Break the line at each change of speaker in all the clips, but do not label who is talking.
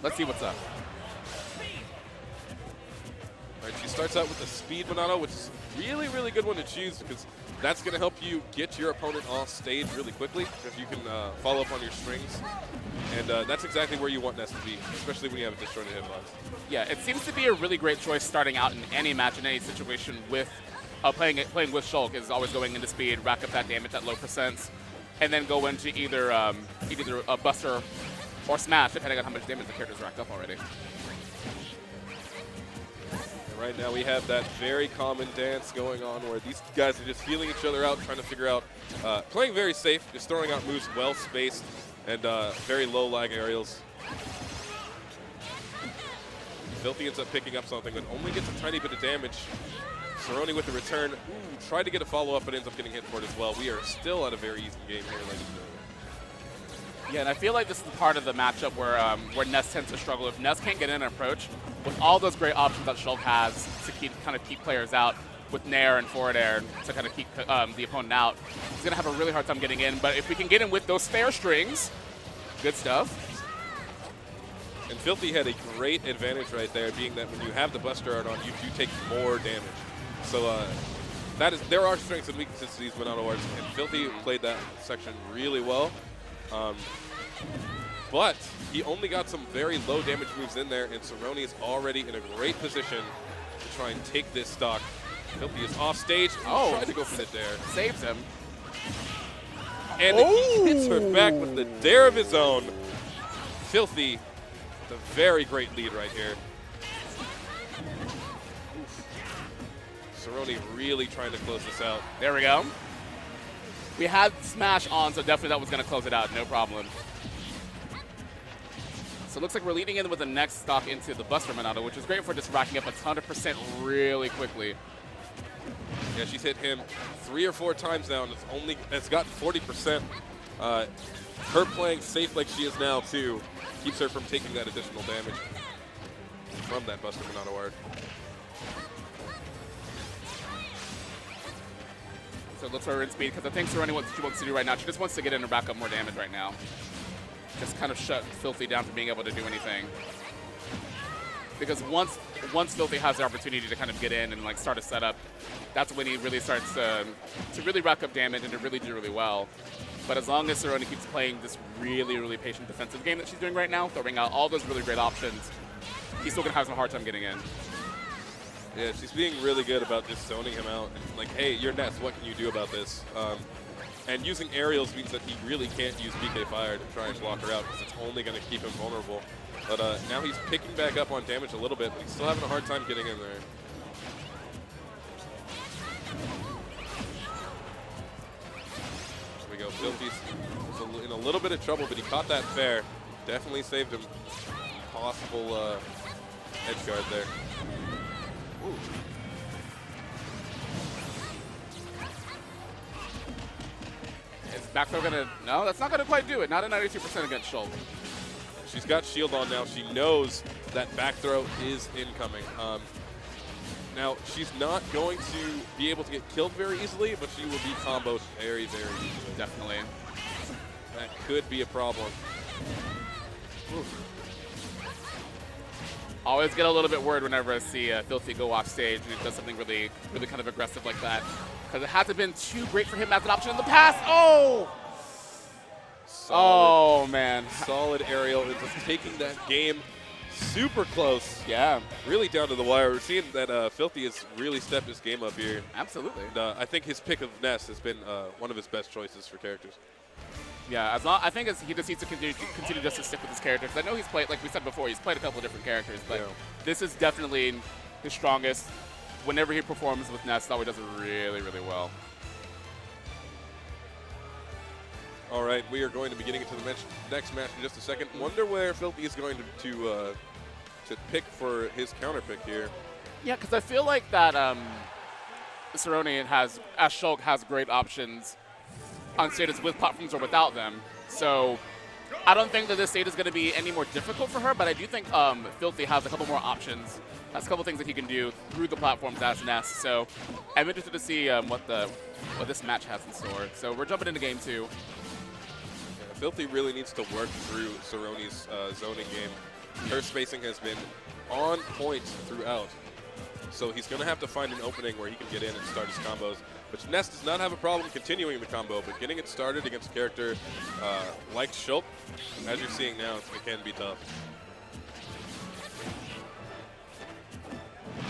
Let's see what's up.
All right, she starts out with the speed Monado, which is really, really good one to choose because that's going to help you get your opponent off stage really quickly if you can follow up on your strings. And that's exactly where you want Ness to be, especially when you have a disjointed hitbox.
Yeah, it seems to be a really great choice starting out in any match, in any situation with playing with Shulk is always going into speed, rack up that damage at low percents, and then go into either a Buster or Smash, depending on how much damage the character's racked up already.
Right now we have that very common dance going on where these guys are just feeling each other out, trying to figure out, playing very safe, just throwing out moves well spaced and very low lag aerials. Filthy ends up picking up something, but only gets a tiny bit of damage. Soronie with the return, tried to get a follow-up, but ends up getting hit for it as well. We are still at a very easy game here, ladies and gentlemen.
Yeah, and I feel like this is the part of the matchup where Ness tends to struggle. If Ness can't get in an approach, with all those great options that Shulk has to kind of keep players out, with Nair and forward air to kind of keep the opponent out, he's going to have a really hard time getting in. But if we can get in with those fair strings, good stuff.
And Filthy had a great advantage right there, being that when you have the Buster Art on, you do take more damage. So there are strengths and weaknesses to these Monado arts, and Filthy played that section really well. But he only got some very low damage moves in there, and Soronie is already in a great position to try and take this stock. Filthy is off stage.
Oh,
tried to go for the dare.
Saves him.
And he hits her back with the dare of his own. Filthy with a very great lead right here. Soronie really trying to close this out.
There we go. We had Smash on, so definitely that was going to close it out, no problem. So it looks like we're leading in with the next stock into the Buster Monado, which is great for just racking up a ton of percent really quickly.
Yeah, she's hit him 3 or 4 times now, and it's gotten 40%. Her playing safe like she is now, too, keeps her from taking that additional damage from that Buster Monado art.
So it looks like we're in speed, because I think Soronie, what she wants to do right now, she just wants to get in and rack up more damage right now. Just kind of shut Filthy down from being able to do anything. Because once Filthy has the opportunity to kind of get in and like start a setup, that's when he really starts to really rack up damage and to really do really well. But as long as Soronie keeps playing this really, really patient defensive game that she's doing right now, throwing out all those really great options, he's still going to have some hard time getting in.
Yeah, she's being really good about just zoning him out. And like, hey, you're Ness, what can you do about this? And using aerials means that he really can't use PK Fire to try and block her out because it's only going to keep him vulnerable. But now he's picking back up on damage a little bit, but he's still having a hard time getting in there. There we go. Filthy's in a little bit of trouble, but he caught that fair. Definitely saved him. Possible edge guard there. Ooh.
Is back throw gonna? No, that's not gonna quite do it. Not at 92% against Shulk.
She's got shield on now. She knows that back throw is incoming. Now, she's not going to be able to get killed very easily, but she will be comboed very, very easily.
Definitely.
That could be a problem. Oof.
Always get a little bit worried whenever I see Filthy go off stage and he does something really, really kind of aggressive like that. Because it hasn't been too great for him as an option in the past. Oh!
Solid,
oh, man.
Solid aerial and just taking that game super close.
Yeah.
Really down to the wire. We're seeing that Filthy has really stepped his game up here.
Absolutely.
And I think his pick of Ness has been one of his best choices for characters.
Yeah, I think he just needs to continue just to stick with his characters. I know he's played, like we said before, he's played a couple of different characters, but this is definitely his strongest. Whenever he performs with Ness, he always does it really, really well.
All right, we are going to be getting into the next match in just a second. Wonder where Filthy is going to pick for his counter pick here.
Yeah, because I feel like that Soronie as Shulk has great options on stages with platforms or without them. So I don't think that this stage is going to be any more difficult for her, but I do think Filthy has a couple more options. Has a couple things that he can do through the platforms as Ness. So I'm interested to see what this match has in store. So we're jumping into game 2.
Yeah, Filthy really needs to work through Soronie's zoning game. Her spacing has been on point throughout. So he's going to have to find an opening where he can get in and start his combos. Which Ness does not have a problem continuing the combo, but getting it started against a character like Shulk, as you're seeing now, it can be tough.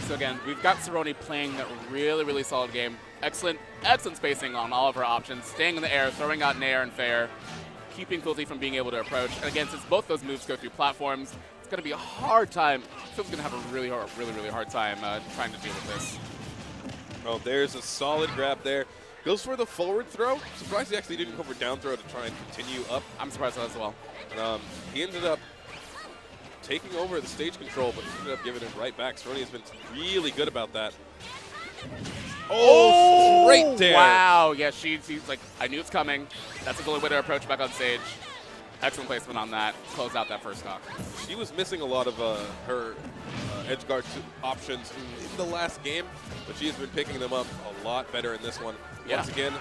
So again, we've got Soronie playing a really, really solid game. Excellent spacing on all of her options. Staying in the air, throwing out nair and fair, keeping Filthy from being able to approach. And again, since both those moves go through platforms, it's going to be a hard time. Filthy's going to have a really hard time trying to deal with this.
Oh, there's a solid grab there. Goes for the forward throw. Surprised he actually didn't go for down throw to try and continue up.
I'm surprised as well.
He ended up taking over the stage control, but ended up giving it right back. Soronie has been really good about that. Oh, right there.
Wow. Yeah, she's like, I knew it's coming. That's the only way to approach back on stage. Excellent placement on that. Close out that first stock.
She was missing a lot of her edge guard options in the last game, but she has been picking them up a lot better in this one.
Yeah.
Once again,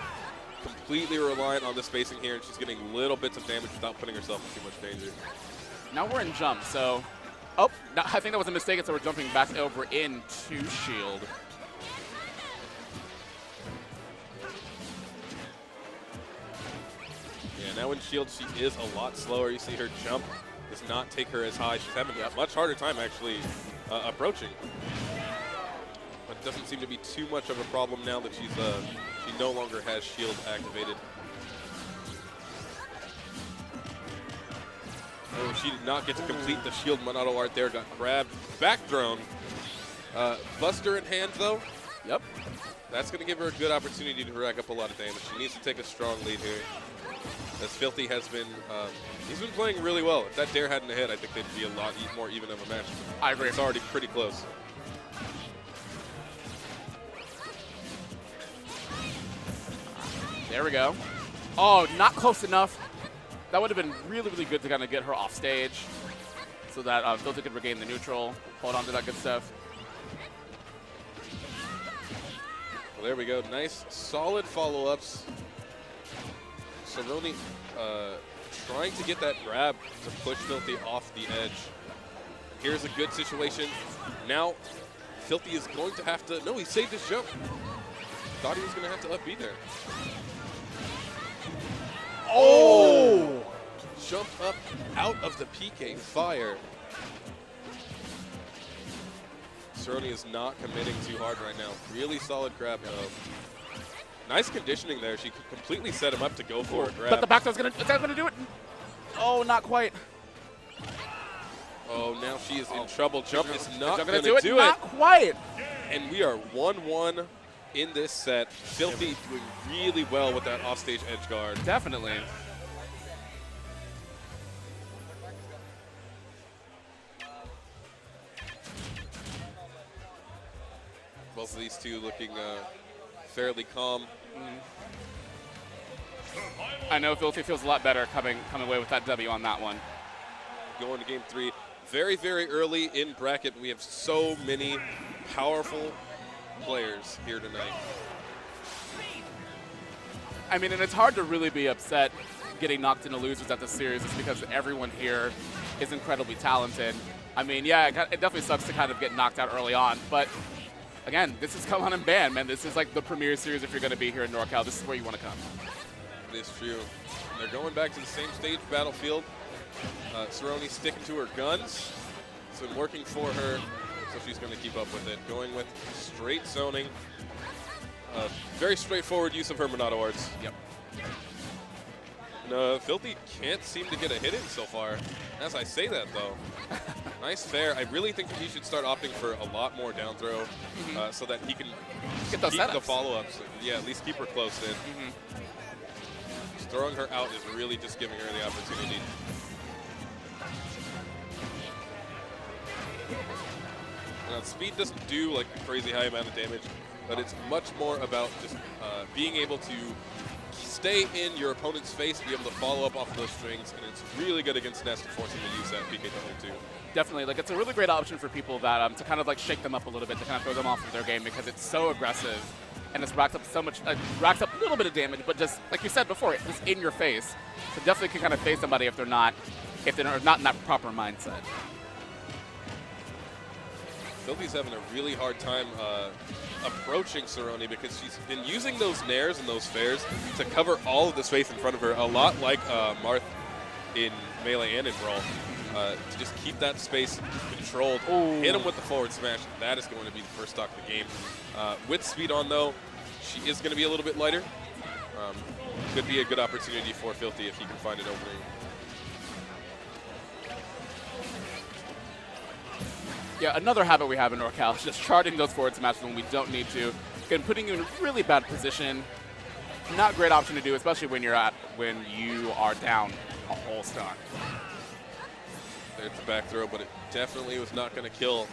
completely reliant on the spacing here, and she's getting little bits of damage without putting herself in too much danger.
Now we're in jump, so... Oh, no, I think that was a mistake, so we're jumping back over into shield.
Yeah, now in shield, she is a lot slower. You see her jump does not take her as high. She's having a much harder time actually approaching. But it doesn't seem to be too much of a problem now that she no longer has shield activated. Oh, she did not get to complete the shield Monado art there. Got grabbed, back thrown. Buster in hand though.
Yep.
That's going to give her a good opportunity to rack up a lot of damage. She needs to take a strong lead here. As Filthy has been, he's been playing really well. If that dare hadn't hit, I think they'd be a lot more even of a match.
I agree.
It's already pretty close.
There we go. Oh, not close enough. That would have been really, really good to kind of get her off stage so that Filthy could regain the neutral, hold on to that good stuff.
Well, there we go. Nice, solid follow-ups. Soronie trying to get that grab to push Filthy off the edge. Here's a good situation. Now, Filthy is going to have to... No, he saved his jump. Thought he was going to have to up B there. Oh! Jumped up out of the PK fire. Soronie is not committing too hard right now. Really solid grab, though. Nice conditioning there. She completely set him up to go for a grab.
But the back throw's gonna do it. Oh, not quite.
Oh, now she is in trouble. Jump is not gonna
do it.
do
Not quite.
And we are 1-1 in this set. Filthy doing really well with that offstage edge guard.
Definitely.
Both of these two looking fairly calm.
I know Filthy feels a lot better coming away with that W on that one.
Going to game 3. Very, very early in bracket. We have so many powerful players here tonight.
I mean, and it's hard to really be upset getting knocked into losers at this series just because everyone here is incredibly talented. I mean, yeah, it definitely sucks to kind of get knocked out early on, but again, this is come on and ban, man. This is like the premier series if you're going to be here in NorCal. This is where you want to come.
It is true. And they're going back to the same stage battlefield. Soronie sticking to her guns. It's been working for her, so she's going to keep up with it. Going with straight zoning. Very straightforward use of her Monado arts.
Yep.
No, Filthy can't seem to get a hit in so far. As I say that, though. Nice fair. I really think that he should start opting for a lot more down throw so that he can
get those
keep
setups.
The follow-ups. Yeah, at least keep her close in. Just throwing her out is really just giving her the opportunity. Now, speed doesn't do like a crazy high amount of damage, but it's much more about just being able to stay in your opponent's face, be able to follow up off of those strings, and it's really good against Ness to force him to use that PKW2.
Definitely, like it's a really great option for people that to kind of like shake them up a little bit, to kind of throw them off of their game because it's so aggressive and it's racked up so much, racks up a little bit of damage, but just like you said before, it's just in your face. So definitely can kind of face somebody if they're not in that proper mindset.
Filthy's having a really hard time approaching Soronie because she's been using those nairs and those fairs to cover all of the space in front of her, a lot like Marth in Melee and in Brawl. To just keep that space controlled, hit him with the forward smash. That is going to be the first stock of the game. With speed on, though, she is going to be a little bit lighter. Could be a good opportunity for Filthy if he can find an opening.
Yeah, another habit we have in NorCal is just charting those forward smashes when we don't need to. Again, putting you in a really bad position. Not a great option to do, especially when you are down a whole stock.
There's the back throw, but it definitely was not going to kill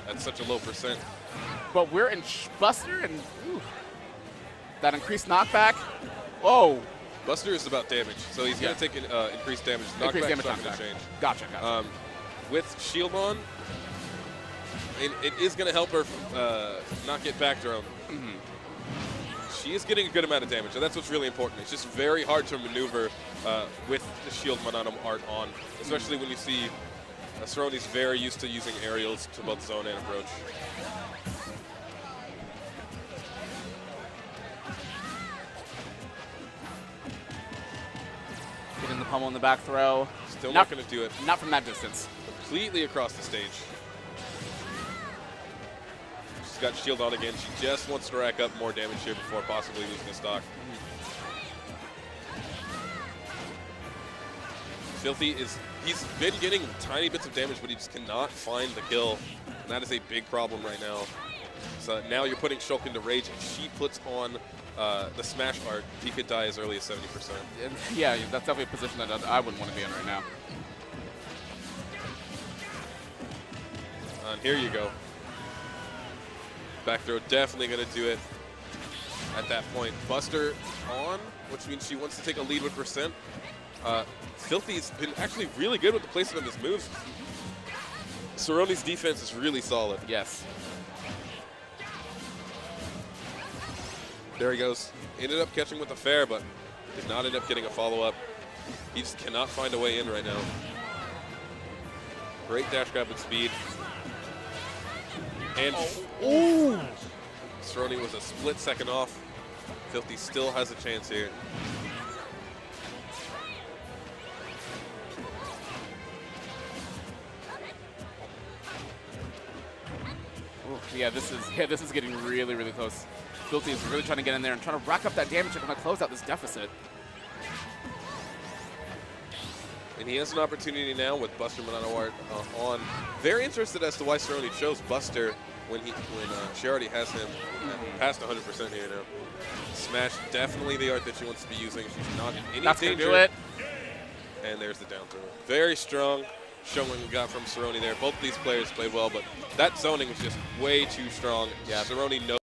at such a low percent.
But we're in Buster, and that increased knockback. Whoa.
Buster is about damage, so he's going to take increased damage. Knockback's not going to change.
Gotcha.
With shield on, it is going to help her not get back thrown. She is getting a good amount of damage, and that's what's really important. It's just very hard to maneuver with the shield Monado art on, especially when you see Soronie's very used to using aerials to both zone and approach.
Getting the pummel in the back throw.
Still not going to do it.
Not from that distance.
Completely across the stage. She's got shield on again. She just wants to rack up more damage here before possibly losing the stock. Filthy he's been getting tiny bits of damage, but he just cannot find the kill. And that is a big problem right now. So now you're putting Shulk into rage, and she puts on the smash art. He could die as early as 70%.
Yeah, that's definitely a position that I wouldn't want to be in right now.
And here you go. Back throw definitely going to do it at that point. Buster on, which means she wants to take a lead with percent. Filthy's been actually really good with the placement of his moves. Soronie's defense is really solid.
Yes.
There he goes. Ended up catching with a fair, but did not end up getting a follow-up. He just cannot find a way in right now. Great dash grab with speed. And Soronie was a split second off. Filthy still has a chance here.
Yeah, this is getting really, really close. Filthy is really trying to get in there and trying to rack up that damage and kind of close out this deficit.
And he has an opportunity now with Buster Monado art on. Very interested as to why Soronie chose Buster when she already has him past 100% here now. Smash, definitely the art that she wants to be using. She's not in any
That's
danger.
Gonna do it.
And there's the down throw. Very strong showing we got from Soronie there. Both of these players played well, but that zoning was just way too strong.
Yeah.
Soronie knows